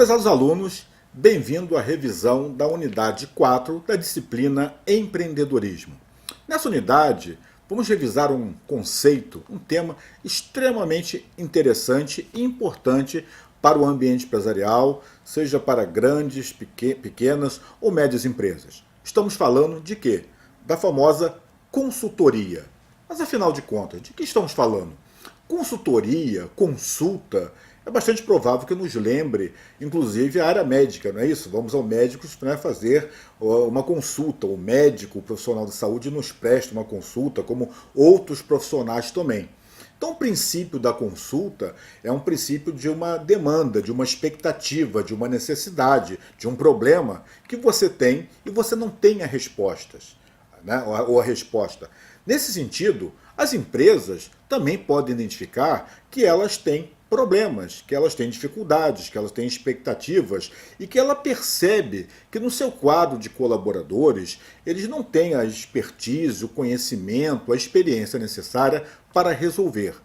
Prezados alunos, bem-vindo à revisão da unidade 4 da disciplina Empreendedorismo. Nessa unidade, vamos revisar um conceito, um tema extremamente interessante e importante para o ambiente empresarial, seja para grandes, pequenas ou médias empresas. Estamos falando de quê? Da famosa consultoria. Mas afinal de contas, de que estamos falando? Consultoria, consulta, é bastante provável que nos lembre, inclusive, a área médica, não é isso? Vamos ao médico, né, fazer uma consulta. O médico, o profissional de saúde, nos presta uma consulta, como outros profissionais também. Então, o princípio da consulta é um princípio de uma demanda, de uma expectativa, de uma necessidade, de um problema que você tem e você não tem as respostas, né, ou a resposta. Nesse sentido, as empresas também podem identificar que elas têm problemas, que elas têm dificuldades, que elas têm expectativas e que ela percebe que no seu quadro de colaboradores eles não têm a expertise, o conhecimento, a experiência necessária para resolver.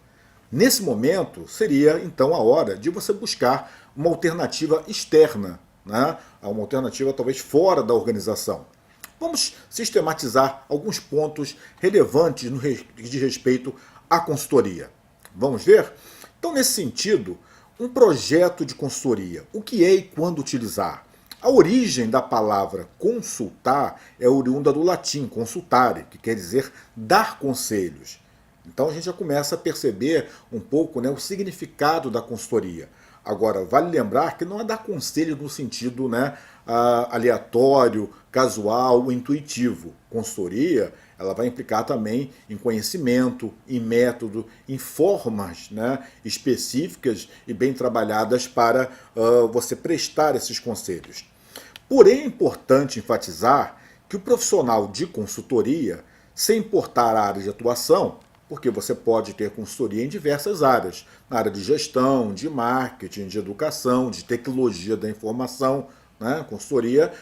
Nesse momento, seria então a hora de você buscar uma alternativa externa, né? Uma alternativa talvez fora da organização. Vamos sistematizar alguns pontos relevantes no que diz respeito à consultoria. Vamos ver? Então, nesse sentido, um projeto de consultoria, o que é e quando utilizar? A origem da palavra consultar é oriunda do latim consultare, que quer dizer dar conselhos. Então a gente já começa a perceber um pouco, né, o significado da consultoria. Agora, vale lembrar que não é dar conselho no sentido, né, aleatório, casual, intuitivo. Consultoria, ela vai implicar também em conhecimento, em método, em formas, né, específicas e bem trabalhadas para você prestar esses conselhos. Porém, é importante enfatizar que o profissional de consultoria, sem importar a área de atuação, porque você pode ter consultoria em diversas áreas, na área de gestão, de marketing, de educação, de tecnologia da informação, né? Consultoria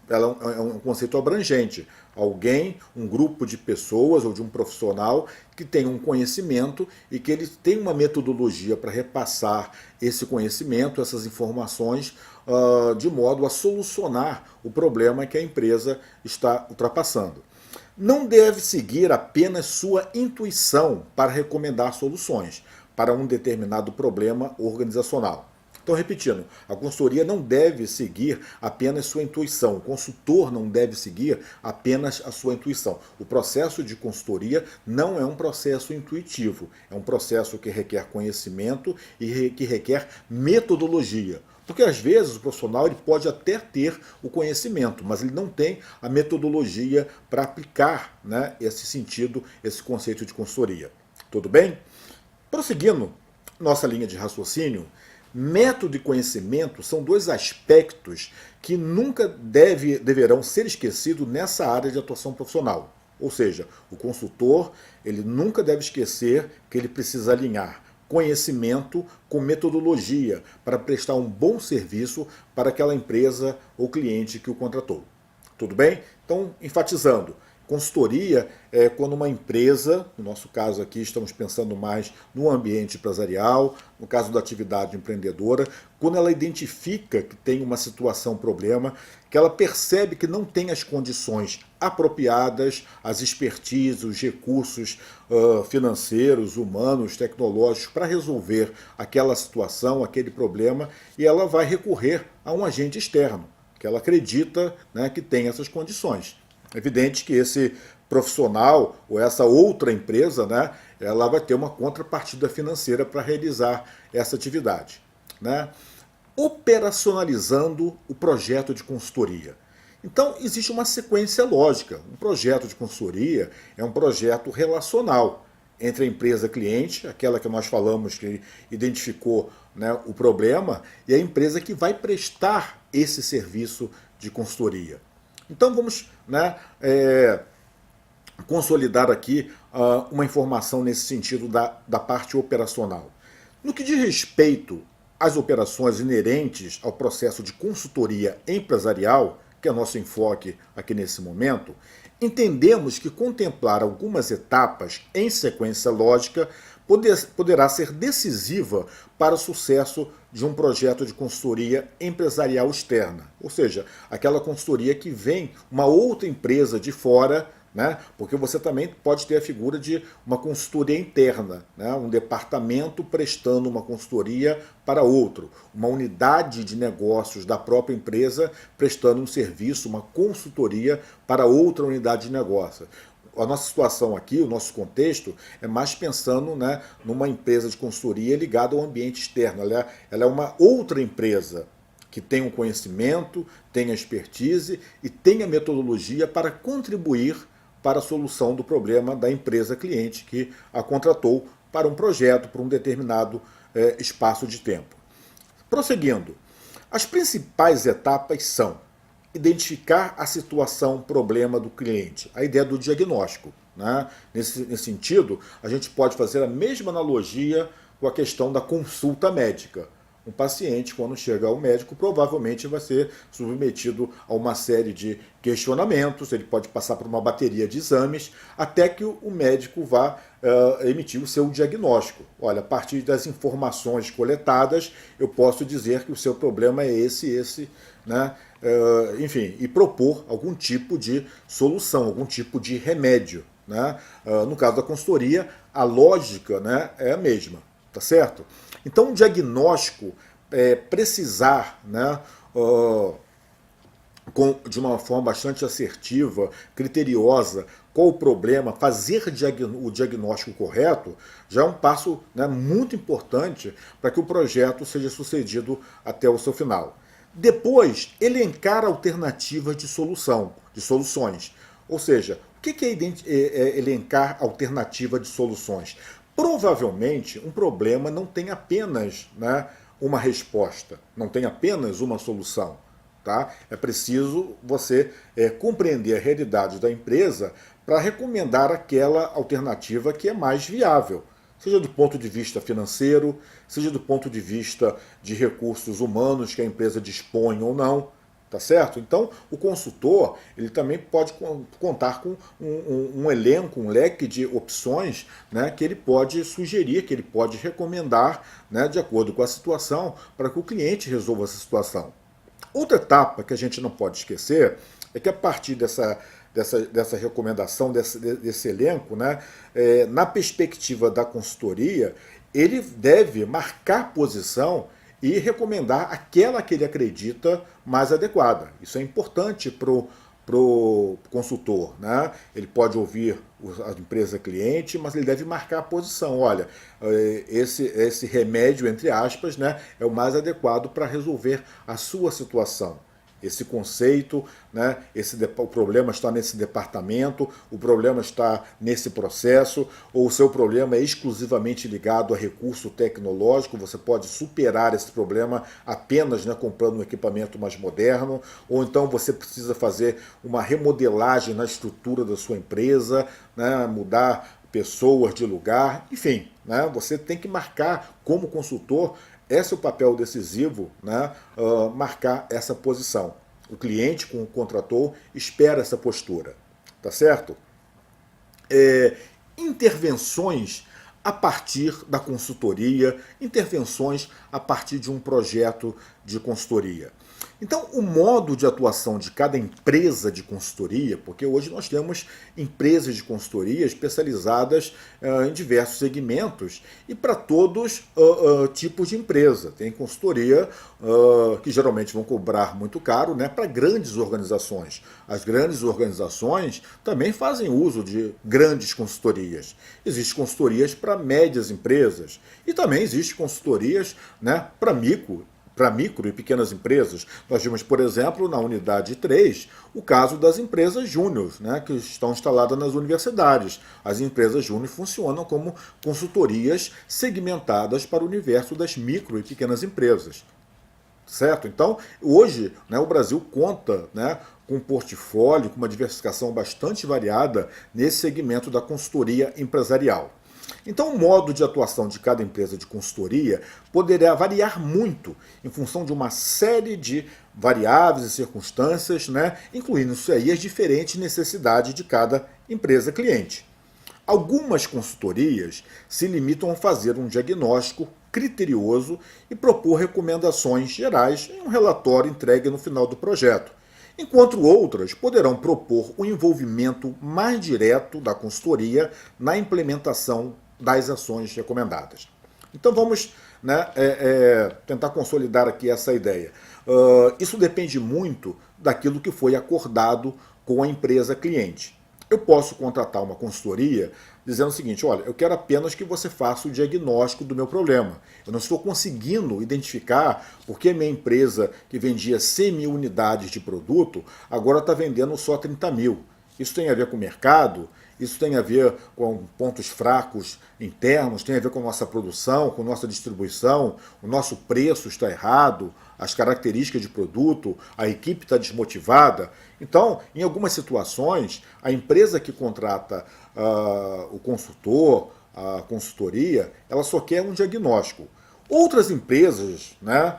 ela é um conceito abrangente. Alguém, um grupo de pessoas ou de um profissional que tem um conhecimento e que ele tem uma metodologia para repassar esse conhecimento, essas informações, de modo a solucionar o problema que a empresa está ultrapassando. Não deve seguir apenas sua intuição para recomendar soluções para um determinado problema organizacional. Então, repetindo, a consultoria não deve seguir apenas sua intuição, o consultor não deve seguir apenas a sua intuição. O processo de consultoria não é um processo intuitivo, é um processo que requer conhecimento e que requer metodologia. Porque às vezes o profissional ele pode até ter o conhecimento, mas ele não tem a metodologia para aplicar, né, esse sentido, esse conceito de consultoria. Tudo bem? Prosseguindo nossa linha de raciocínio, método e conhecimento são dois aspectos que nunca deverão ser esquecidos nessa área de atuação profissional. Ou seja, o consultor ele nunca deve esquecer que ele precisa alinhar conhecimento com metodologia para prestar um bom serviço para aquela empresa ou cliente que o contratou. Tudo bem? Então, enfatizando, consultoria é quando uma empresa, no nosso caso aqui estamos pensando mais no ambiente empresarial, no caso da atividade empreendedora, quando ela identifica que tem uma situação, problema, que ela percebe que não tem as condições apropriadas, as expertises, os recursos financeiros, humanos, tecnológicos para resolver aquela situação, aquele problema, e ela vai recorrer a um agente externo, que ela acredita, né, que tem essas condições. É evidente que esse profissional ou essa outra empresa, né, ela vai ter uma contrapartida financeira para realizar essa atividade, né? Operacionalizando o projeto de consultoria. Então, existe uma sequência lógica. Um projeto de consultoria é um projeto relacional entre a empresa cliente, aquela que nós falamos que identificou, né, o problema, e a empresa que vai prestar esse serviço de consultoria. Então vamos, né, consolidar aqui uma informação nesse sentido da parte operacional. No que diz respeito às operações inerentes ao processo de consultoria empresarial, que é nosso enfoque aqui nesse momento, entendemos que contemplar algumas etapas em sequência lógica poderá ser decisiva para o sucesso de um projeto de consultoria empresarial externa. Ou seja, aquela consultoria que vem uma outra empresa de fora, né? Porque você também pode ter a figura de uma consultoria interna, né? Um departamento prestando uma consultoria para outro, uma unidade de negócios da própria empresa prestando um serviço, uma consultoria para outra unidade de negócio. A nossa situação aqui, o nosso contexto, é mais pensando, né, numa empresa de consultoria ligada ao ambiente externo. Ela é uma outra empresa que tem um conhecimento, tem a expertise e tem a metodologia para contribuir para a solução do problema da empresa cliente que a contratou para um projeto, para um determinado espaço de tempo. Prosseguindo, as principais etapas são identificar a situação, problema do cliente, a ideia do diagnóstico. Né? Nesse sentido, a gente pode fazer a mesma analogia com a questão da consulta médica. Um paciente, quando chega ao médico, provavelmente vai ser submetido a uma série de questionamentos, ele pode passar por uma bateria de exames, até que o médico vá emitir o seu diagnóstico. Olha, a partir das informações coletadas, eu posso dizer que o seu problema é esse, né? Enfim, e propor algum tipo de solução, algum tipo de remédio. Né? No caso da consultoria, a lógica, né, é a mesma, tá certo? Então, o diagnóstico precisar, né, de uma forma bastante assertiva, criteriosa, qual o problema, fazer o diagnóstico correto, já é um passo, né, muito importante para que o projeto seja sucedido até o seu final. Depois, elencar alternativas de soluções. Ou seja, o que é elencar alternativa de soluções? Provavelmente, um problema não tem apenas, né, uma resposta, não tem apenas uma solução. Tá? É preciso você compreender a realidade da empresa para recomendar aquela alternativa que é mais viável, seja do ponto de vista financeiro, seja do ponto de vista de recursos humanos que a empresa dispõe ou não. Tá certo? Então, o consultor ele também pode contar com um elenco, um leque de opções, né, que ele pode sugerir, que ele pode recomendar, né, de acordo com a situação, para que o cliente resolva essa situação. Outra etapa que a gente não pode esquecer é que a partir dessa recomendação, desse elenco, né, na perspectiva da consultoria, ele deve marcar posição e recomendar aquela que ele acredita mais adequada. Isso é importante para o consultor. Né? Ele pode ouvir a empresa cliente, mas ele deve marcar a posição. Olha, esse remédio, entre aspas, né, é o mais adequado para resolver a sua situação. Esse conceito, né, o problema está nesse departamento, o problema está nesse processo, ou o seu problema é exclusivamente ligado a recurso tecnológico, você pode superar esse problema apenas, né, comprando um equipamento mais moderno, ou então você precisa fazer uma remodelagem na estrutura da sua empresa, né, mudar pessoas de lugar, enfim, né, você tem que marcar como consultor. Esse é o papel decisivo, né, marcar essa posição. O cliente, com o contrator, espera essa postura. Tá certo? Intervenções a partir da consultoria, intervenções a partir de um projeto de consultoria. Então, o modo de atuação de cada empresa de consultoria, porque hoje nós temos empresas de consultoria especializadas em diversos segmentos e para todos tipos de empresa. Tem consultoria que geralmente vão cobrar muito caro, né, para grandes organizações. As grandes organizações também fazem uso de grandes consultorias. Existem consultorias para médias empresas e também existem consultorias, né, para micro e pequenas empresas. Nós vimos, por exemplo, na unidade 3, o caso das empresas júnior, né, que estão instaladas nas universidades. As empresas júnior funcionam como consultorias segmentadas para o universo das micro e pequenas empresas. Certo? Então, hoje, né, o Brasil conta, né, com um portfólio, com uma diversificação bastante variada nesse segmento da consultoria empresarial. Então, o modo de atuação de cada empresa de consultoria poderá variar muito em função de uma série de variáveis e circunstâncias, né, incluindo isso aí as diferentes necessidades de cada empresa cliente. Algumas consultorias se limitam a fazer um diagnóstico criterioso e propor recomendações gerais em um relatório entregue no final do projeto, enquanto outras poderão propor o envolvimento mais direto da consultoria na implementação das ações recomendadas. Então vamos, né, tentar consolidar aqui essa ideia. Isso depende muito daquilo que foi acordado com a empresa cliente. Eu posso contratar uma consultoria dizendo o seguinte: olha, eu quero apenas que você faça o diagnóstico do meu problema. Eu não estou conseguindo identificar porque minha empresa, que vendia 100 mil unidades de produto, agora está vendendo só 30 mil. Isso tem a ver com o mercado, isso tem a ver com pontos fracos internos, tem a ver com a nossa produção, com a nossa distribuição, o nosso preço está errado, as características de produto, a equipe está desmotivada. Então, em algumas situações, a empresa que contrata o consultor, a consultoria, ela só quer um diagnóstico. Outras empresas, né,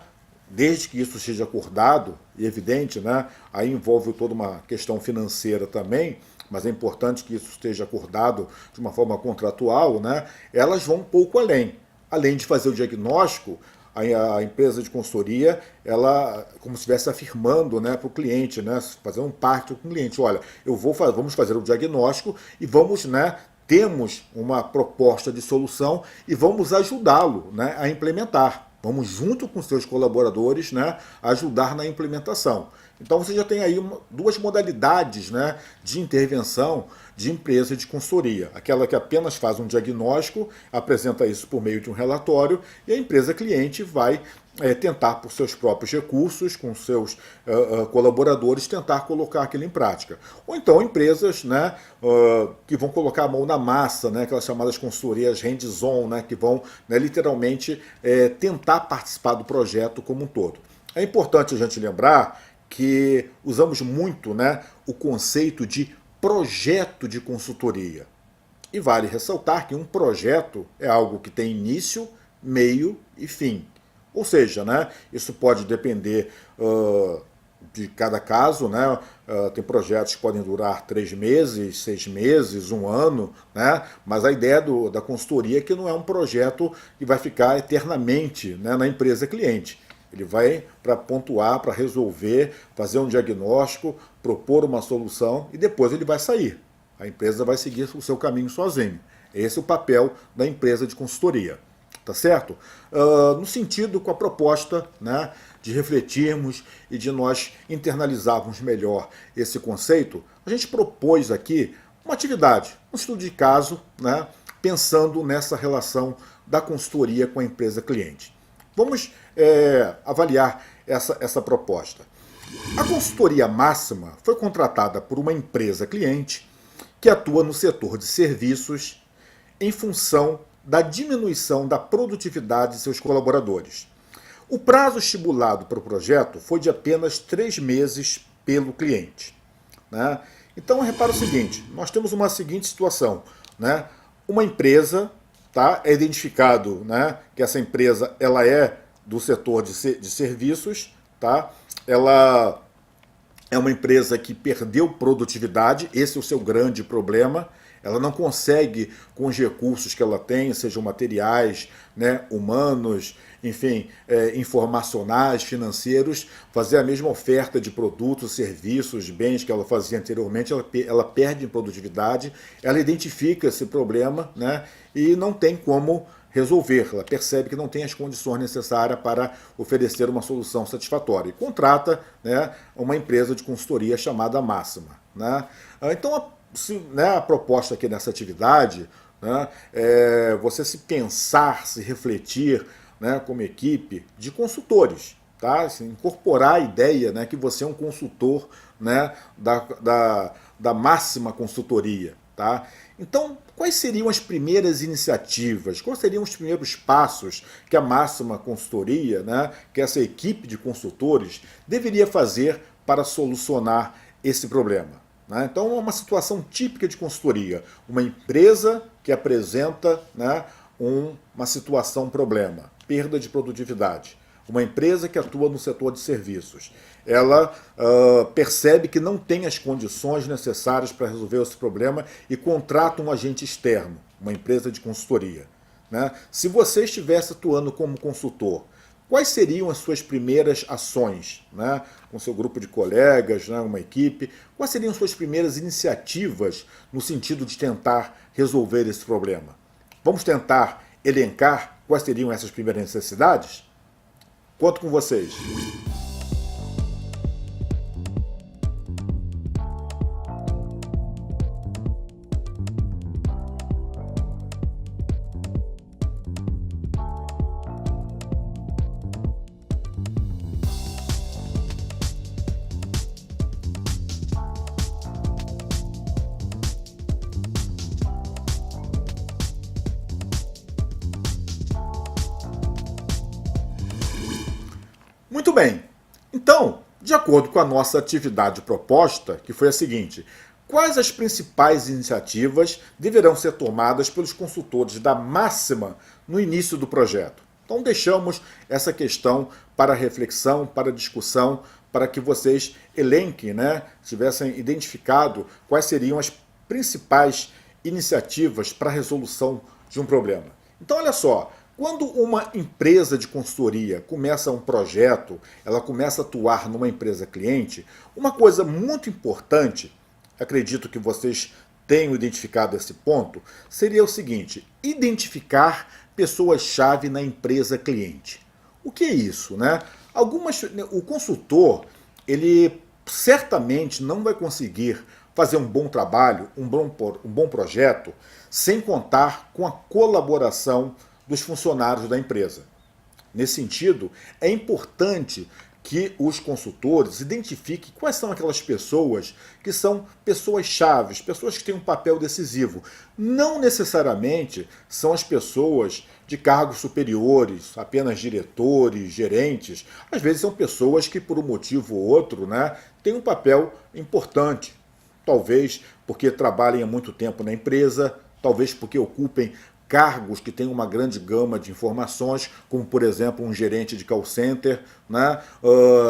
desde que isso seja acordado, e evidente, né, aí envolve toda uma questão financeira também, mas é importante que isso esteja acordado de uma forma contratual, né, elas vão um pouco além. Além de fazer o diagnóstico, a empresa de consultoria, ela como se estivesse afirmando, né, para o cliente, né, fazer um pacto com o cliente. Olha, vamos fazer o diagnóstico e vamos, né, temos uma proposta de solução e vamos ajudá-lo, né, a implementar. Vamos, junto com seus colaboradores, né, ajudar na implementação. Então você já tem aí duas modalidades, né, de intervenção de empresa de consultoria. Aquela que apenas faz um diagnóstico, apresenta isso por meio de um relatório, e a empresa cliente vai tentar, por seus próprios recursos, com seus colaboradores, tentar colocar aquilo em prática. Ou então empresas, né, que vão colocar a mão na massa, né, aquelas chamadas consultorias hands-on, né, que vão, né, literalmente tentar participar do projeto como um todo. É importante a gente lembrar que usamos muito, né, o conceito de projeto de consultoria. E vale ressaltar que um projeto é algo que tem início, meio e fim. Ou seja, né, isso pode depender de cada caso, né? Tem projetos que podem durar 3 meses, 6 meses, 1 ano, né? Mas a ideia da consultoria é que não é um projeto que vai ficar eternamente, né, na empresa cliente. Ele vai para pontuar, para resolver, fazer um diagnóstico, propor uma solução e depois ele vai sair. A empresa vai seguir o seu caminho sozinho. Esse é o papel da empresa de consultoria. Tá certo? No sentido, com a proposta, né, de refletirmos e de nós internalizarmos melhor esse conceito, a gente propôs aqui uma atividade, um estudo de caso, né, pensando nessa relação da consultoria com a empresa cliente. Vamos avaliar essa proposta. A consultoria máxima foi contratada por uma empresa cliente que atua no setor de serviços em função da diminuição da produtividade de seus colaboradores. O prazo estipulado para o projeto foi de apenas 3 meses pelo cliente, né? Então, repara o seguinte, nós temos uma seguinte situação, né? Uma empresa, tá? É identificado, né, que essa empresa ela é do setor de serviços, tá? Ela é uma empresa que perdeu produtividade, esse é o seu grande problema. Ela não consegue, com os recursos que ela tem, sejam materiais, né, humanos, enfim, informacionais, financeiros, fazer a mesma oferta de produtos, serviços, bens que ela fazia anteriormente. Ela perde em produtividade, ela identifica esse problema, né, e não tem como resolver. Ela percebe que não tem as condições necessárias para oferecer uma solução satisfatória e contrata, né, uma empresa de consultoria chamada Máxima, né? Então, a proposta aqui nessa atividade, né, é você se pensar, se refletir, né, como equipe de consultores, tá? Assim, incorporar a ideia, né, que você é um consultor, né, da Máxima Consultoria. Tá? Então, quais seriam as primeiras iniciativas, quais seriam os primeiros passos que a Máxima Consultoria, né, que essa equipe de consultores deveria fazer para solucionar esse problema? Né? Então, é uma situação típica de consultoria, uma empresa que apresenta, né, uma situação, um problema, perda de produtividade. uma empresa que atua no setor de serviços, ela percebe que não tem as condições necessárias para resolver esse problema e contrata um agente externo, uma empresa de consultoria, né? Se você estivesse atuando como consultor, quais seriam as suas primeiras ações, né? Com seu grupo de colegas, né? Uma equipe, quais seriam as suas primeiras iniciativas no sentido de tentar resolver esse problema? Vamos tentar elencar quais seriam essas primeiras necessidades? Conto com vocês. Muito bem. Então, de acordo com a nossa atividade proposta, que foi a seguinte: quais as principais iniciativas deverão ser tomadas pelos consultores da Máxima no início do projeto? Então, deixamos essa questão para reflexão, para discussão, para que vocês elenquem, né, tivessem identificado quais seriam as principais iniciativas para a resolução de um problema. Então, olha só. Quando uma empresa de consultoria começa um projeto, ela começa a atuar numa empresa cliente, uma coisa muito importante, acredito que vocês tenham identificado esse ponto, seria o seguinte: identificar pessoas-chave na empresa cliente. O que é isso, né? O consultor, ele certamente não vai conseguir fazer um bom trabalho, um bom projeto, sem contar com a colaboração dos funcionários da empresa. Nesse sentido, é importante que os consultores identifiquem quais são aquelas pessoas que são pessoas-chave, pessoas que têm um papel decisivo. Não necessariamente são as pessoas de cargos superiores, apenas diretores, gerentes. Às vezes são pessoas que, por um motivo ou outro, né, têm um papel importante. Talvez porque trabalhem há muito tempo na empresa, talvez porque ocupem cargos que têm uma grande gama de informações, como, por exemplo, um gerente de call center, né?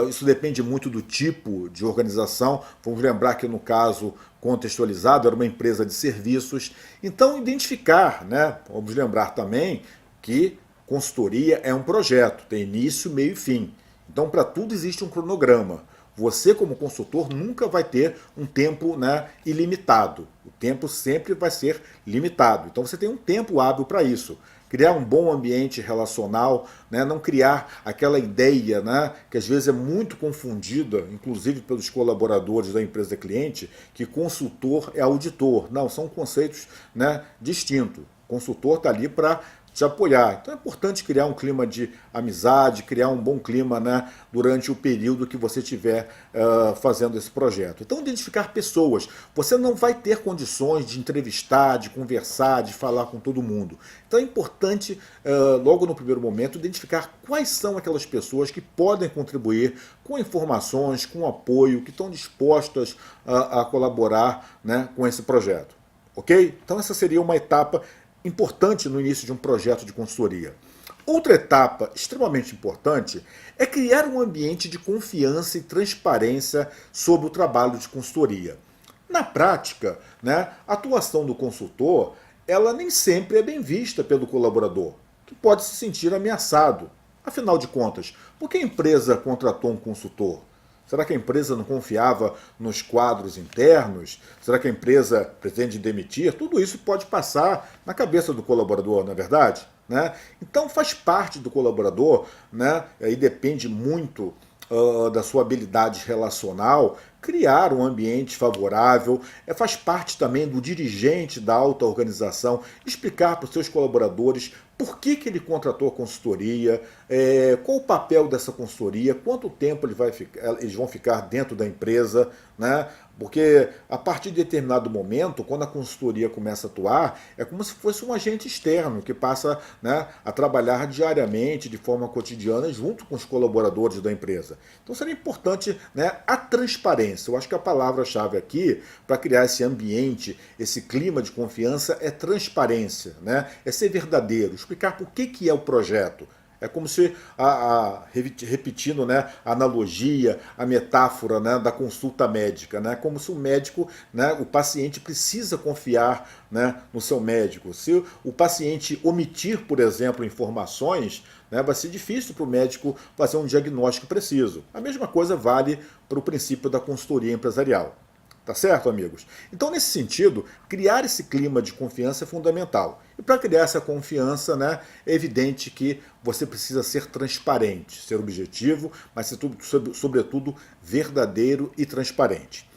Isso depende muito do tipo de organização. Vamos lembrar que, no caso contextualizado, era uma empresa de serviços. Então, identificar, né? Vamos lembrar também que consultoria é um projeto, tem início, meio e fim. Então, para tudo existe um cronograma. Você, como consultor, nunca vai ter um tempo, né, ilimitado. O tempo sempre vai ser limitado. Então você tem um tempo hábil para isso. Criar um bom ambiente relacional, né, não criar aquela ideia, né, que às vezes é muito confundida, inclusive pelos colaboradores da empresa cliente, que consultor é auditor. Não, são conceitos, né, distintos. Consultor está ali para te apoiar. Então é importante criar um clima de amizade, criar um bom clima, né, durante o período que você estiver fazendo esse projeto. Então, identificar pessoas. Você não vai ter condições de entrevistar, de conversar, de falar com todo mundo. Então é importante, logo no primeiro momento, identificar quais são aquelas pessoas que podem contribuir com informações, com apoio, que estão dispostas a colaborar, né, com esse projeto. Ok? Então essa seria uma etapa importante no início de um projeto de consultoria. Outra etapa extremamente importante é criar um ambiente de confiança e transparência sobre o trabalho de consultoria. Na prática, né, a atuação do consultor, ela nem sempre é bem vista pelo colaborador, que pode se sentir ameaçado. Afinal de contas, por que a empresa contratou um consultor? Será que a empresa não confiava nos quadros internos? Será que a empresa pretende demitir? Tudo isso pode passar na cabeça do colaborador, não é verdade? Né? Então faz parte do colaborador, né, e depende muito da sua habilidade relacional, criar um ambiente favorável, faz parte também do dirigente da alta organização explicar para os seus colaboradores por que ele contratou a consultoria, qual o papel dessa consultoria, quanto tempo eles vão ficar dentro da empresa, né? Porque a partir de determinado momento, quando a consultoria começa a atuar, é como se fosse um agente externo que passa, né, a trabalhar diariamente, de forma cotidiana, junto com os colaboradores da empresa. Então seria importante, né, a transparência. Eu acho que a palavra-chave aqui, para criar esse ambiente, esse clima de confiança, é transparência, né? É ser verdadeiro, explicar por que é o projeto. É como se, repetindo, né, a analogia, a metáfora, né, da consulta médica, né, como se o médico, né, o paciente precisa confiar, né, no seu médico. Se o paciente omitir, por exemplo, informações, né, vai ser difícil para o médico fazer um diagnóstico preciso. A mesma coisa vale para o princípio da consultoria empresarial. Tá certo, amigos? Então, nesse sentido, criar esse clima de confiança é fundamental. E para criar essa confiança, né, é evidente que você precisa ser transparente, ser objetivo, mas ser sobretudo verdadeiro e transparente.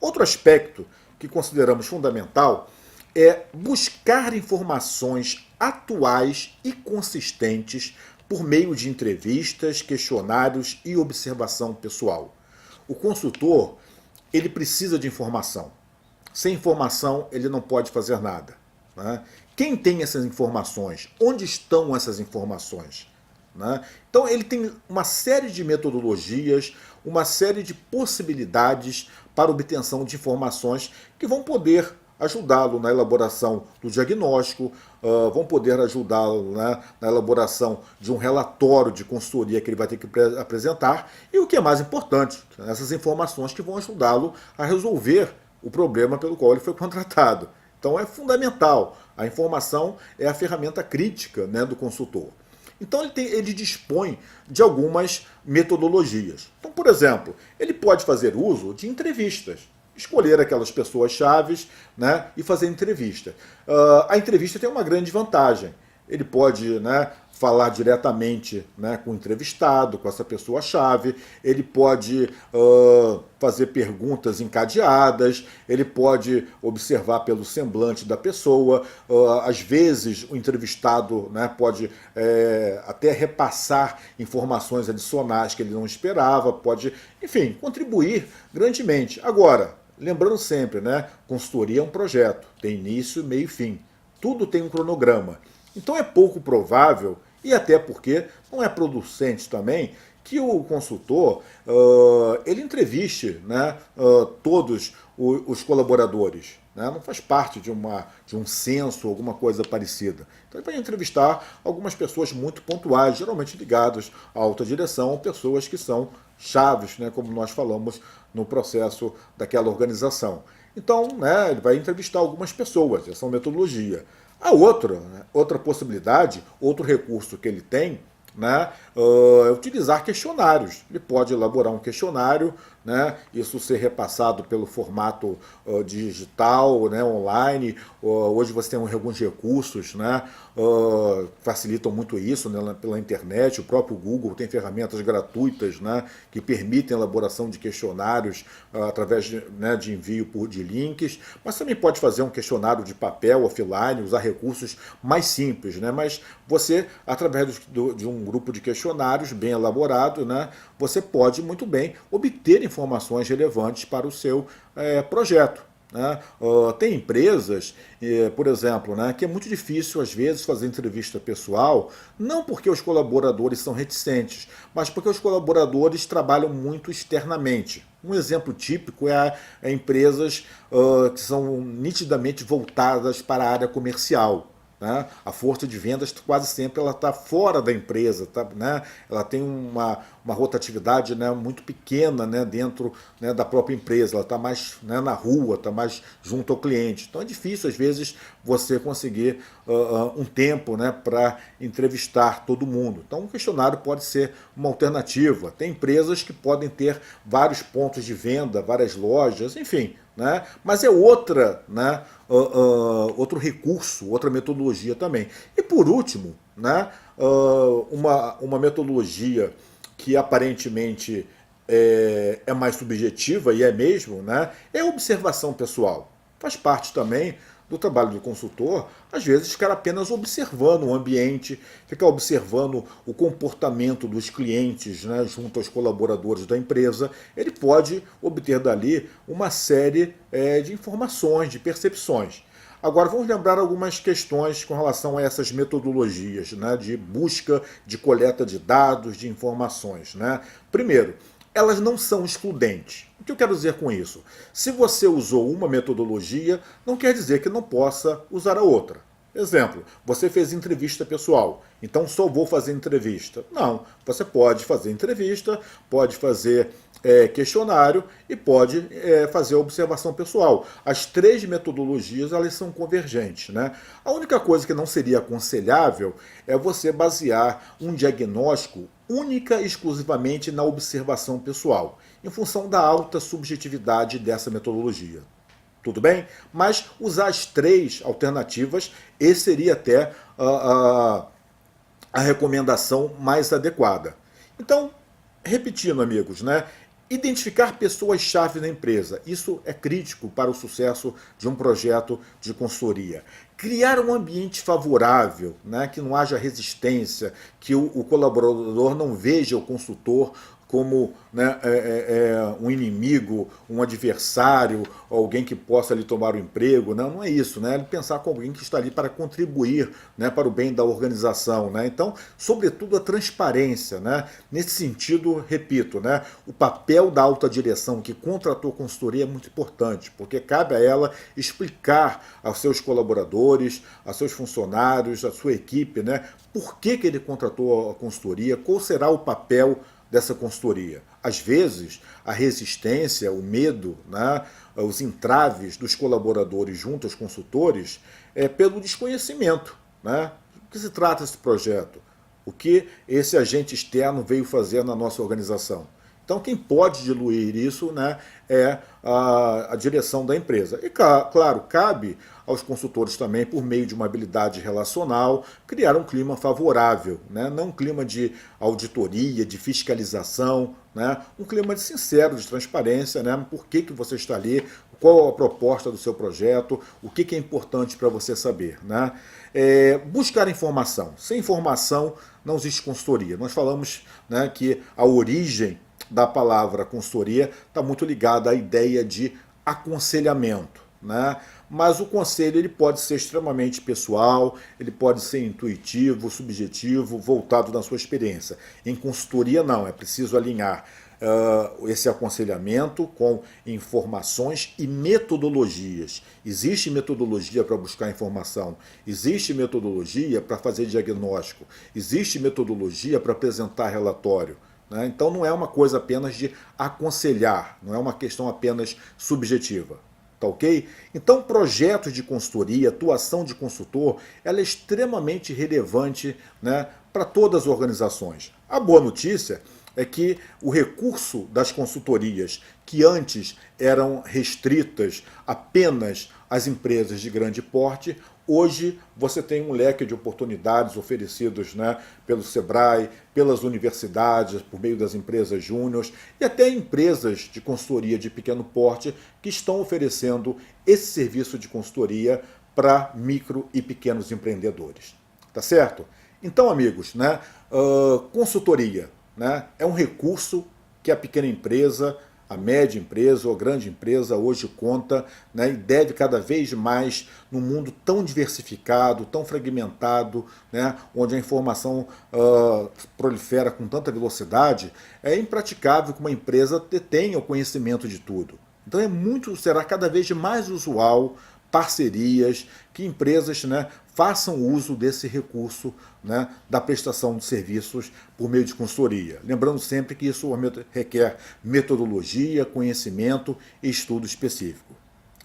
Outro aspecto que consideramos fundamental é buscar informações atuais e consistentes por meio de entrevistas, questionários e observação pessoal. O consultor, ele precisa de informação. Sem informação, ele não pode fazer nada, né? Quem tem essas informações? Onde estão essas informações? Né? Então, ele tem uma série de metodologias, uma série de possibilidades para obtenção de informações que vão poder ajudá-lo na elaboração do diagnóstico, vão poder ajudá-lo, né, na elaboração de um relatório de consultoria que ele vai ter que apresentar, e o que é mais importante, essas informações que vão ajudá-lo a resolver o problema pelo qual ele foi contratado. Então é fundamental, a informação é a ferramenta crítica, né, do consultor. Então ele dispõe de algumas metodologias. Então, por exemplo, ele pode fazer uso de entrevistas. Escolher aquelas pessoas chaves, né, e fazer entrevista. A entrevista tem uma grande vantagem. Ele pode, né, falar diretamente, né, com o entrevistado, com essa pessoa-chave, ele pode fazer perguntas encadeadas, ele pode observar pelo semblante da pessoa, às vezes o entrevistado, né, pode até repassar informações adicionais que ele não esperava, pode, enfim, contribuir grandemente. Agora, lembrando sempre, né, consultoria é um projeto, tem início, meio e fim. Tudo tem um cronograma. Então é pouco provável, e até porque não é producente também, que o consultor ele entreviste, né, todos os colaboradores. Né? Não faz parte de um censo, alguma coisa parecida. Então ele vai entrevistar algumas pessoas muito pontuais, geralmente ligadas à alta direção, pessoas que são chaves, né, como nós falamos no processo daquela organização. Então, né, ele vai entrevistar algumas pessoas, essa é uma metodologia. A outra possibilidade, outro recurso que ele tem, né, é utilizar questionários. Ele pode elaborar um questionário, né, isso ser repassado pelo formato digital, né, online. Hoje você tem alguns recursos, né, facilitam muito isso, né, pela internet. O próprio Google tem ferramentas gratuitas, né, que permitem a elaboração de questionários através de envio de links, mas também pode fazer um questionário de papel, offline, usar recursos mais simples, né, mas você, através de um grupo de questionários bem elaborado, né, você pode muito bem obter informações relevantes para o seu projeto. Né? Tem empresas, por exemplo, né, que é muito difícil às vezes fazer entrevista pessoal, não porque os colaboradores são reticentes, mas porque os colaboradores trabalham muito externamente. Um exemplo típico é empresas que são nitidamente voltadas para a área comercial. Né? A força de vendas quase sempre ela está fora da empresa, tá, né? Ela tem uma rotatividade, né, muito pequena, né, dentro, né, da própria empresa, ela está mais, né, na rua, está mais junto ao cliente. Então é difícil às vezes você conseguir um tempo, né, para entrevistar todo mundo. Então um questionário pode ser uma alternativa. Tem empresas que podem ter vários pontos de venda, várias lojas, enfim. Né? Mas é outra, né, outro recurso, outra metodologia também. E por último, né, uma metodologia que aparentemente é mais subjetiva, e é mesmo, né, é a observação pessoal. Faz parte também do trabalho do consultor, às vezes ficar apenas observando o ambiente, ficar observando o comportamento dos clientes, né, junto aos colaboradores da empresa. Ele pode obter dali uma série de informações, de percepções. Agora vamos lembrar algumas questões com relação a essas metodologias, né, de busca, de coleta de dados, de informações. Né? Primeiro, elas não são excludentes. O que eu quero dizer com isso? Se você usou uma metodologia, não quer dizer que não possa usar a outra. Exemplo, você fez entrevista pessoal, então só vou fazer entrevista. Não, você pode fazer entrevista, pode fazer questionário e pode fazer observação pessoal. As três metodologias elas são convergentes, né? A única coisa que não seria aconselhável é você basear um diagnóstico única e exclusivamente na observação pessoal, em função da alta subjetividade dessa metodologia. Tudo bem? Mas usar as três alternativas, esse seria até a recomendação mais adequada. Então, repetindo, amigos, né? Identificar pessoas-chave na empresa. Isso é crítico para o sucesso de um projeto de consultoria. Criar um ambiente favorável, né, que não haja resistência, que o colaborador não veja o consultor como, né, um inimigo, um adversário, alguém que possa lhe tomar o emprego. Não é isso, né? É pensar com alguém que está ali para contribuir, né, para o bem da organização. Né? Então, sobretudo a transparência. Né? Nesse sentido, repito, né, o papel da alta direção que contratou consultoria é muito importante, porque cabe a ela explicar aos seus colaboradores, aos seus funcionários, à sua equipe, né, por que ele contratou a consultoria, qual será o papel dessa consultoria. Às vezes, a resistência, o medo, né, os entraves dos colaboradores junto aos consultores é pelo desconhecimento. Né? Do que se trata esse projeto? O que esse agente externo veio fazer na nossa organização? Então, quem pode diluir isso, né, é a direção da empresa. E, claro, cabe aos consultores também, por meio de uma habilidade relacional, criar um clima favorável, né, não um clima de auditoria, de fiscalização, né, um clima de sincero, de transparência, né, por que você está ali, qual a proposta do seu projeto, o que é importante para você saber. Né? Buscar informação. Sem informação não existe consultoria. Nós falamos, né, que a origem da palavra consultoria está muito ligada à ideia de aconselhamento. Né? Mas o conselho ele pode ser extremamente pessoal, ele pode ser intuitivo, subjetivo, voltado na sua experiência. Em consultoria não, é preciso alinhar esse aconselhamento com informações e metodologias. Existe metodologia para buscar informação, existe metodologia para fazer diagnóstico, existe metodologia para apresentar relatório. Né? Então não é uma coisa apenas de aconselhar, não é uma questão apenas subjetiva. Tá ok? Então, projetos de consultoria, atuação de consultor, ela é extremamente relevante, né, para todas as organizações. A boa notícia é que o recurso das consultorias, que antes eram restritas apenas às empresas de grande porte, hoje você tem um leque de oportunidades oferecidos, né, pelo Sebrae, pelas universidades, por meio das empresas júniores e até empresas de consultoria de pequeno porte que estão oferecendo esse serviço de consultoria para micro e pequenos empreendedores. Tá certo? Então, amigos, né, consultoria, né, é um recurso que a pequena empresa, a média empresa ou a grande empresa hoje conta, né, e deve cada vez mais, num mundo tão diversificado, tão fragmentado, né, onde a informação prolifera com tanta velocidade, é impraticável que uma empresa detenha o conhecimento de tudo. Então será cada vez mais usual parcerias, que empresas, né, façam uso desse recurso, né, da prestação de serviços por meio de consultoria. Lembrando sempre que isso requer metodologia, conhecimento e estudo específico.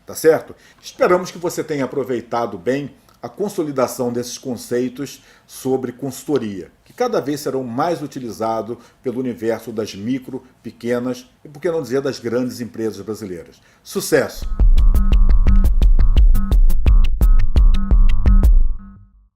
Tá certo? Esperamos que você tenha aproveitado bem a consolidação desses conceitos sobre consultoria, que cada vez serão mais utilizados pelo universo das micro, pequenas e, por que não dizer, das grandes empresas brasileiras. Sucesso!